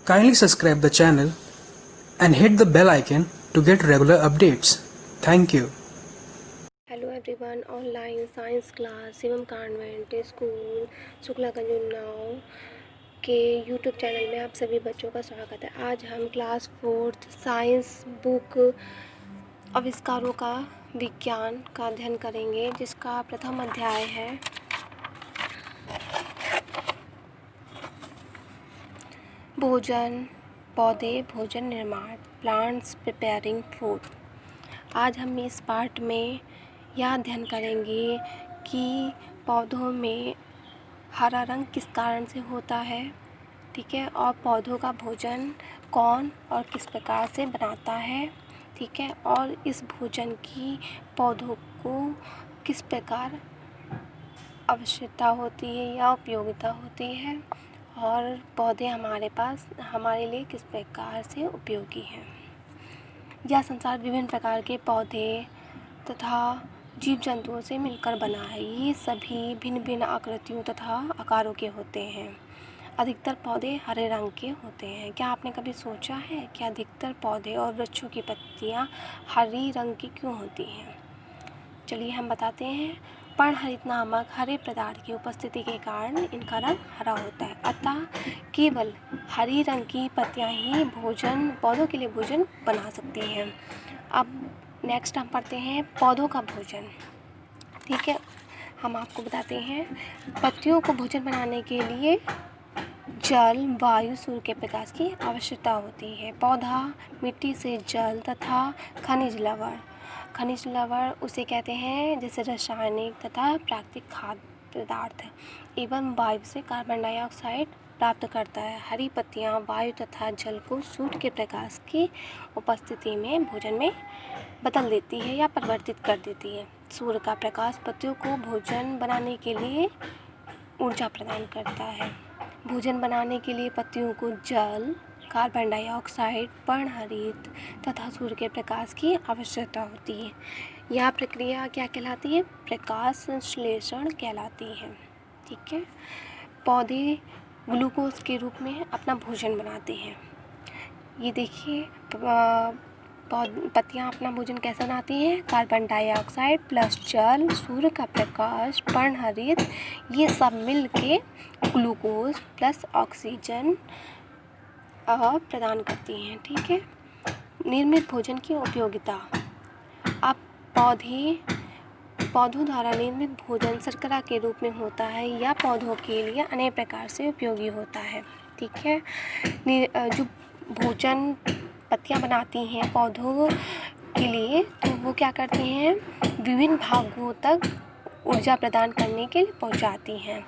Kindly subscribe the channel and hit the bell icon to get regular updates. Thank you. Hello everyone, online science class Shivam convent school Shuklaganj Unnao के YouTube channel में आप सभी बच्चों का स्वागत है। आज हम क्लास 4th साइंस बुक आविष्कारों का विज्ञान का अध्ययन करेंगे, जिसका प्रथम अध्याय है भोजन, पौधे भोजन निर्माण, प्लांट्स प्रिपेयरिंग फूड। आज हम इस पार्ट में यह अध्ययन करेंगे कि पौधों में हरा रंग किस कारण से होता है, ठीक है, और पौधों का भोजन कौन और किस प्रकार से बनाता है, ठीक है, और इस भोजन की पौधों को किस प्रकार आवश्यकता होती है या उपयोगिता होती है, और पौधे हमारे लिए किस प्रकार से उपयोगी हैं। यह संसार विभिन्न प्रकार के पौधे तथा जीव जंतुओं से मिलकर बना है। ये सभी भिन्न भिन्न आकृतियों तथा आकारों के होते हैं। अधिकतर पौधे हरे रंग के होते हैं। क्या आपने कभी सोचा है कि अधिकतर पौधे और वृक्षों की पत्तियां हरी रंग की क्यों होती हैं? चलिए हम बताते हैं। पर्णहरित नामक हरे पदार्थ की उपस्थिति के कारण इनका रंग हरा होता है। अतः केवल हरी रंग की पत्तियां ही पौधों के लिए भोजन बना सकती हैं। अब नेक्स्ट हम पढ़ते हैं पौधों का भोजन, ठीक है। हम आपको बताते हैं पत्तियों को भोजन बनाने के लिए जल, वायु, सूर्य के प्रकाश की आवश्यकता होती है। पौधा मिट्टी से जल तथा खनिज लवण उसे कहते हैं, जैसे रासायनिक तथा प्राकृतिक खाद्य पदार्थ एवं वायु से कार्बन डाइऑक्साइड प्राप्त करता है। हरी पत्तियां वायु तथा जल को सूर्य के प्रकाश की उपस्थिति में भोजन में बदल देती है या परिवर्तित कर देती है। सूर्य का प्रकाश पत्तियों को भोजन बनाने के लिए ऊर्जा प्रदान करता है। भोजन बनाने के लिए पत्तियों को जल, कार्बन डाइऑक्साइड, पर्णहरित तथा सूर्य के प्रकाश की आवश्यकता होती है। यह प्रक्रिया क्या कहलाती है? प्रकाश संश्लेषण कहलाती है, ठीक है। पौधे ग्लूकोज के रूप में अपना भोजन बनाते हैं। ये देखिए, पत्तियाँ अपना भोजन कैसे बनाती हैं? कार्बन डाइऑक्साइड प्लस जल, सूर्य का प्रकाश, पर्णहरित, ये सब मिल के ग्लूकोज प्लस ऑक्सीजन प्रदान करती हैं, ठीक है। निर्मित भोजन की उपयोगिता। अब पौधों द्वारा निर्मित भोजन शर्करा के रूप में होता है या पौधों के लिए अनेक प्रकार से उपयोगी होता है, ठीक है। जो भोजन पत्तियां बनाती हैं पौधों के लिए, तो वो क्या करती हैं? विभिन्न भागों तक ऊर्जा प्रदान करने के लिए पहुंचाती हैं।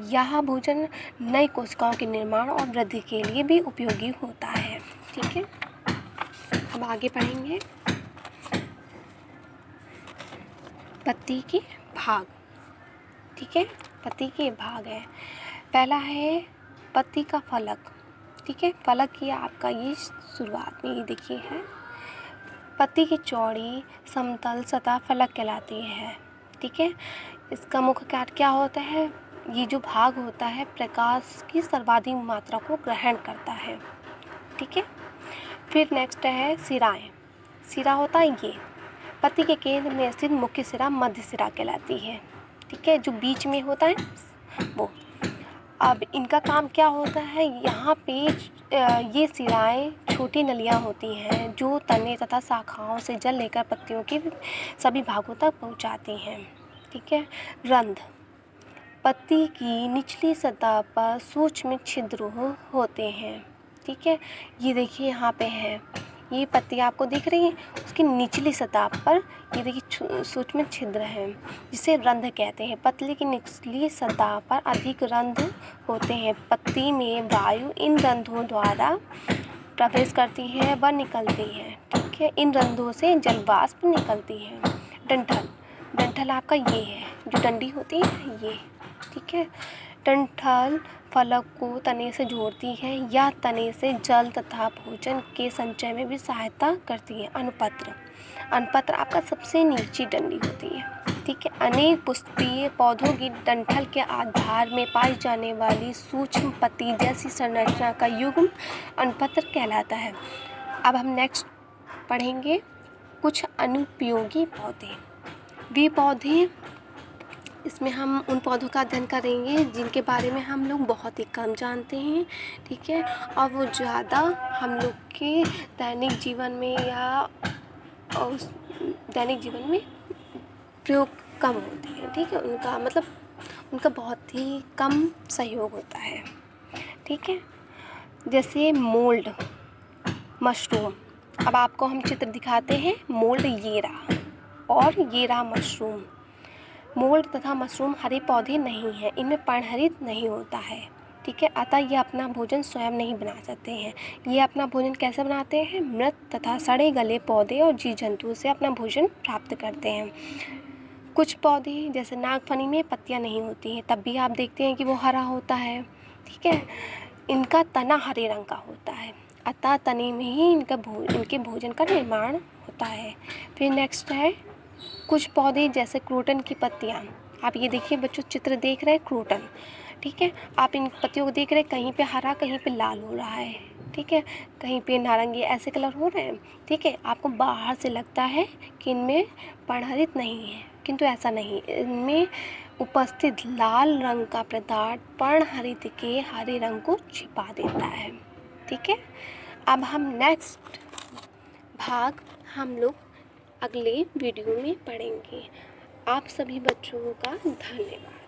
यह भोजन नई कोशिकाओं के निर्माण और वृद्धि के लिए भी उपयोगी होता है, ठीक है। अब आगे पढ़ेंगे पत्ती के भाग, ठीक है। पत्ती के भाग है। पहला है पत्ती का फलक, ठीक है। फलक की आपका ये शुरुआत में ये देखिए है। पत्ती की चौड़ी समतल सतह फलक कहलाती है, ठीक है। इसका मुख्य कार्य क्या होता है? ये जो भाग होता है प्रकाश की सर्वाधिक मात्रा को ग्रहण करता है, ठीक है। फिर नेक्स्ट है सिराएं। सिरा होता है ये पत्ती के केंद्र में स्थित मुख्य सिरा मध्य सिरा कहलाती है, ठीक है। जो बीच में होता है वो। अब इनका काम क्या होता है? यहाँ पे ये सिराएं छोटी नलियाँ होती हैं जो तने तथा शाखाओं से जल लेकर पत्तियों के सभी भागों तक पहुँचाती हैं, ठीक है। रंध्र। पत्ती की निचली सतह पर सूक्ष्म छिद्र होते हैं, ठीक है। ये देखिए यहाँ पे है, ये पत्ती आपको दिख रही है, उसकी निचली सतह पर ये देखिए सूक्ष्म छिद्र हैं, जिसे रंध्र कहते हैं। पत्ती की निचली सतह पर अधिक रंध्र होते हैं। पत्ती में वायु इन रंध्रों द्वारा प्रवेश करती है व निकलती है, ठीक है। इन रंध्रों से जल वाष्प निकलती है। डंठल आपका ये है, जो डंडी होती है ये, ठीक है। डंठल फलक को तने से जोड़ती है या तने से जल तथा भोजन के संचय में भी सहायता करती है। अनुपत्र आपका सबसे नीची डंडी होती है, ठीक है। अनेक पुष्पीय पौधों की डंठल के आधार में पाई जाने वाली सूक्ष्म पत्ती जैसी संरचना का युग्म अनपत्र कहलाता है। अब हम नेक्स्ट पढ़ेंगे कुछ अनुपयोगी पौधे। वे पौधे, इसमें हम उन पौधों का अध्ययन करेंगे जिनके बारे में हम लोग बहुत ही कम जानते हैं, ठीक है, और वो ज़्यादा हम लोग के दैनिक जीवन में या उस दैनिक जीवन में प्रयोग कम होते हैं, ठीक है। उनका मतलब उनका बहुत ही कम सहयोग होता है, ठीक है। जैसे मोल्ड, मशरूम। अब आपको हम चित्र दिखाते हैं। मोल्ड ये रहा और ये रहा मशरूम। मोल्ड तथा मशरूम हरे पौधे नहीं हैं, इनमें पर्णहरित नहीं होता है, ठीक है। अतः ये अपना भोजन स्वयं नहीं बना सकते हैं। ये अपना भोजन कैसे बनाते हैं? मृत तथा सड़े गले पौधे और जीव जंतुओं से अपना भोजन प्राप्त करते हैं। कुछ पौधे जैसे नागफनी में पत्तियां नहीं होती हैं, तब भी आप देखते हैं कि वो हरा होता है, ठीक है। इनका तना हरे रंग का होता है, अतः तने में ही इनके भोजन का निर्माण होता है। फिर नेक्स्ट है कुछ पौधे जैसे क्रोटन की पत्तियाँ। आप ये देखिए बच्चों, चित्र देख रहे हैं क्रोटन, ठीक है। आप इन पत्तियों को देख रहे हैं, कहीं पे हरा कहीं पे लाल हो रहा है, ठीक है, कहीं पे नारंगी, ऐसे कलर हो रहे हैं, ठीक है। आपको बाहर से लगता है कि इनमें पर्णहरित नहीं है, किंतु ऐसा नहीं। इनमें उपस्थित लाल रंग का पदार्थ पर्णहरित के हरे रंग को छिपा देता है, ठीक है। अब हम नेक्स्ट भाग हम लोग अगले वीडियो में पढ़ेंगे। आप सभी बच्चों का धन्यवाद।